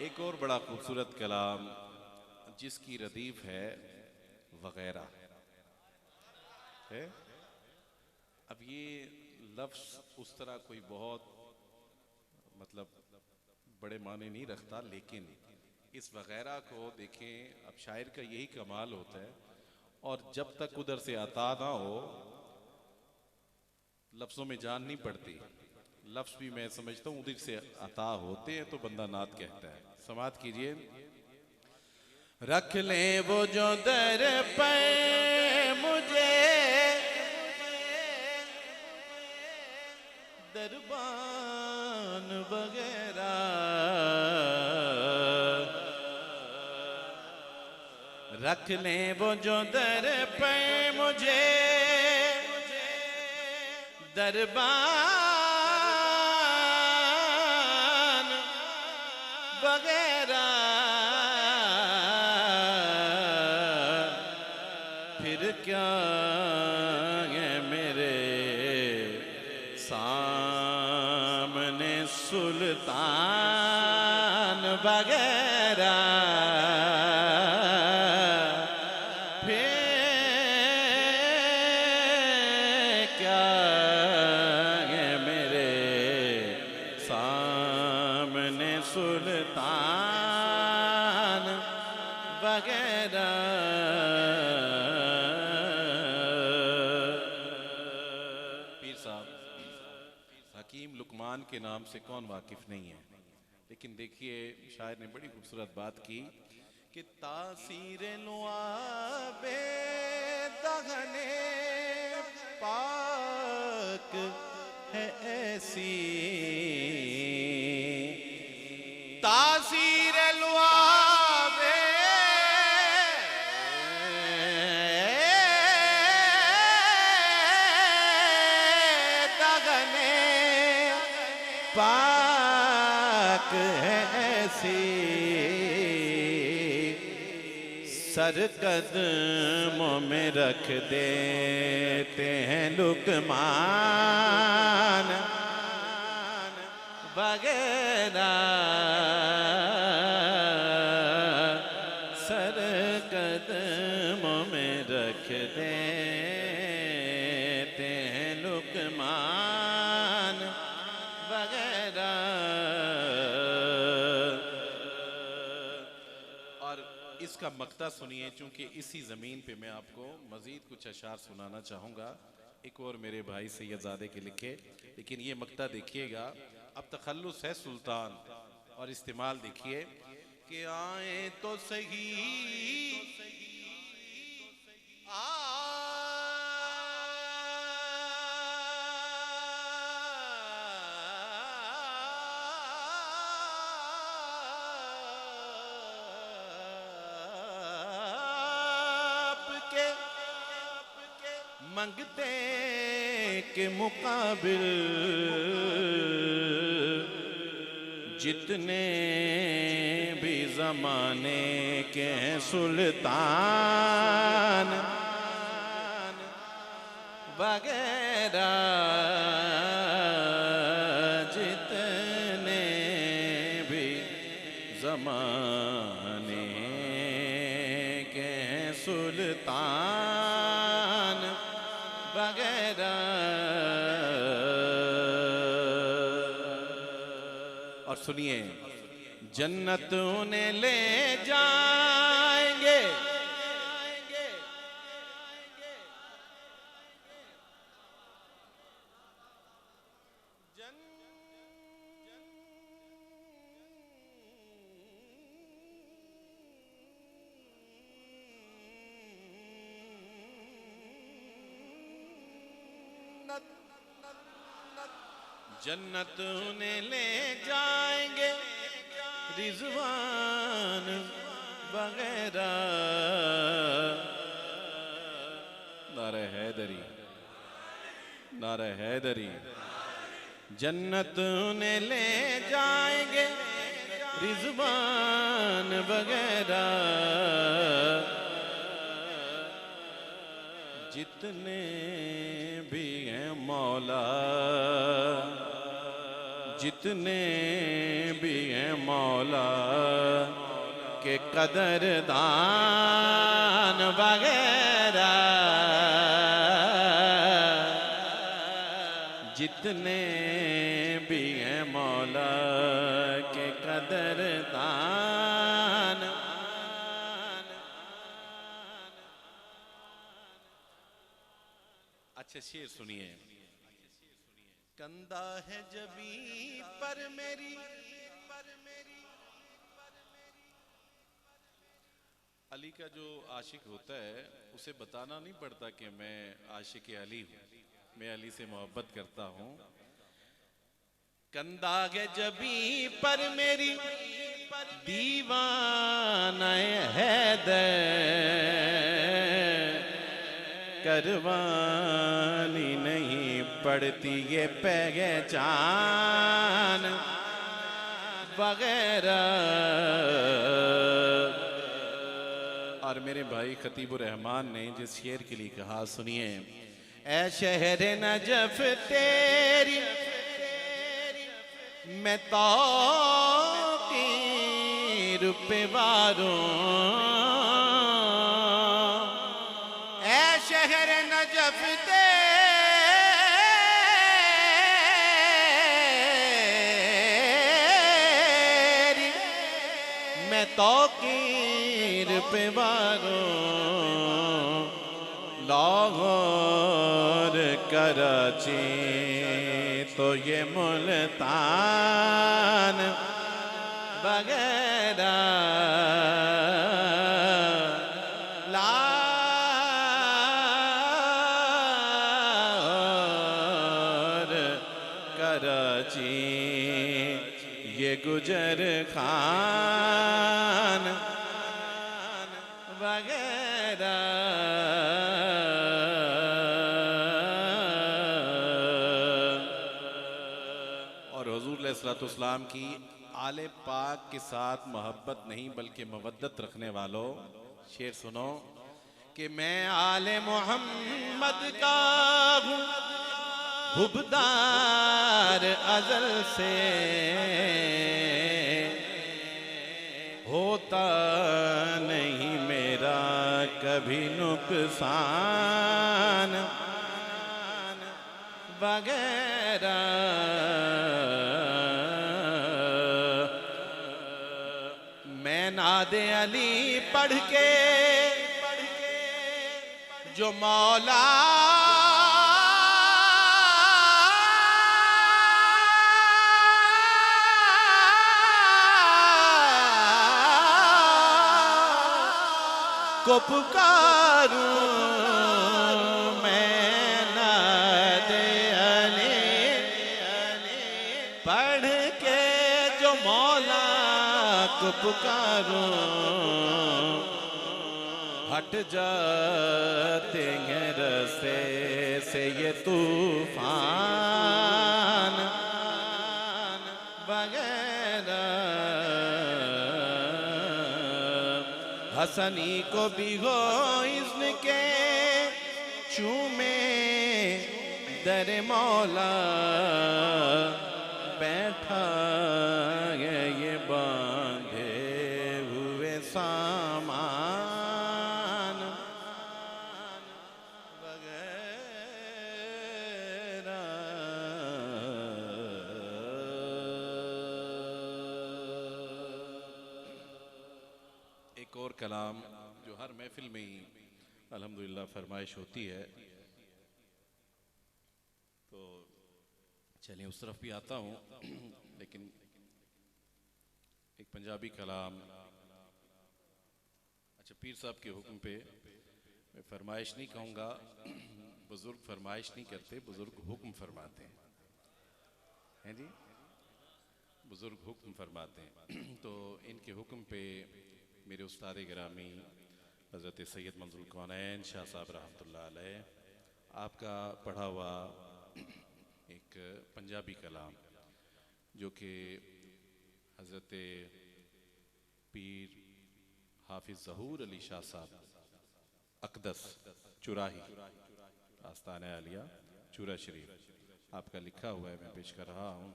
एक और बड़ा खूबसूरत कलाम जिसकी रदीफ है वगैरह है। अब ये लफ्ज़ उस तरह कोई बहुत मतलब बड़े माने नहीं रखता, लेकिन इस वगैरह को देखें, अब शायर का यही कमाल होता है। और जब तक उधर से अता ना हो लफ्ज़ों में जान नहीं पड़ती। लफ्ज़ भी मैं समझता हूँ उधर से अता होते हैं तो बंदा नात कहता है। समात कीजिए। रख ले वो जो दर पे मुझे दरबान वगैरह, रख ले वो जो दर पे मुझे दरबान वगैरह, फिर क्या है मेरे सामने सुल्तान वगैरह, सुल्तान वगैरह। पीर साहब हकीम लुकमान के नाम से कौन वाकिफ नहीं है, लेकिन देखिए शायर ने बड़ी खूबसूरत बात की कि तासीर लुआबे दगने पाक है ऐसी, तासीर लुआबे दगने पाक है ऐसी, सर कदमों में रख देते हैं लुकमान वगैरह, सर कदमों में रख देते हैं लुकमान वगैरह। और इसका मक्ता सुनिए, चूंकि इसी ज़मीन पे मैं आपको मज़ीद कुछ अशार सुनाना चाहूँगा, एक और मेरे भाई सैयदजादे के लिखे, लेकिन ये मक्ता देखिएगा। अब तखल्लुस है सुल्तान और इस्तेमाल देखिए कि आए तो सही आपके मंगते के मुकाबिल जितने भी ज़माने के हैं सुल्तान वगैरह, जितने भी ज़माने के हैं सुल्तान वगैरह। और सुनिए, जन्नत उन्हें ले जाएंगे, जन्नत उन्हें ले जाएंगे रिजवान वगैरह। नारे हैदरी, नारे हैदरी। जन्नत उन्हें ले जाएंगे रिजवान वगैरह, जितने भी हैं मौला जितने भी हैं मौला के कदरदान वगैरह, जितने भी हैं मौला के कदरदान। अच्छा शेर सुनिए। कंधा है जबी पर मेरी, अली का जो आशिक होता है उसे बताना नहीं पड़ता कि मैं आशिक अली हूँ, मैं अली से मोहब्बत करता हूँ। कंधा है जबी पर मेरी दीवाना हैदर, करवानी नहीं पड़ती ये पहचान वगैरह। और मेरे भाई खतीबुर रहमान ने जिस शेर के लिए कहा सुनिए। ऐ शहर नजफ तेरी मैं तौकीर पे वारों, ऐ शहर नजफ तेरी मैं तौकीर पे वारों, लाहौर कराची तो ये मुल्तान वगैरह। लाहौर कराची ये गुजर खान वगैरह। और हुजूर अलैहिस्सलाम की आले पाक के साथ मोहब्बत नहीं बल्कि मवद्दत रखने वालों, शेर सुनो कि मैं आले मोहम्मद का हूँ हुबदार अज़ल से, होता नहीं मेरा कभी नुकसान वगैरह। मैं नादे अली पढ़ के जो मौला को पुकारूं, मैं नादे अली पढ़ के जो मौला को पुकारूं, हट जाते हैं रस्ते से ये तूफान वगैरह। हसनी को भी हो इज़्न के चूमे दर मौला, बैठा है ये बांधे हुए सामान वगैरह। एक और कलाम जो हर महफिल में ही अल्हम्दुलिल्लाह फरमाइश होती है, तो चलिए उस तरफ भी आता हूँ। लेकिन एक पंजाबी कलाम, अच्छा पीर साहब के हुक्म पे मैं फरमाइश नहीं कहूँगा, बुजुर्ग फरमाइश नहीं करते, बुजुर्ग हुक्म फरमाते हैं जी, बुजुर्ग हुक्म फरमाते हैं। तो इनके हुक्म पे मेरे उस्ताद गिरामी हज़रत सैयद मंज़ुल कौनैन शाह साहब रहमतुल्लाह अलैह आपका पढ़ा हुआ एक पंजाबी कलाम जो कि हज़रत पीर हाफिज़ ज़हूर अली शाह साहब अक़दस चुराही आस्ताना आलिया चूरा शरीफ आपका लिखा हुआ है, मैं पेश कर रहा हूँ।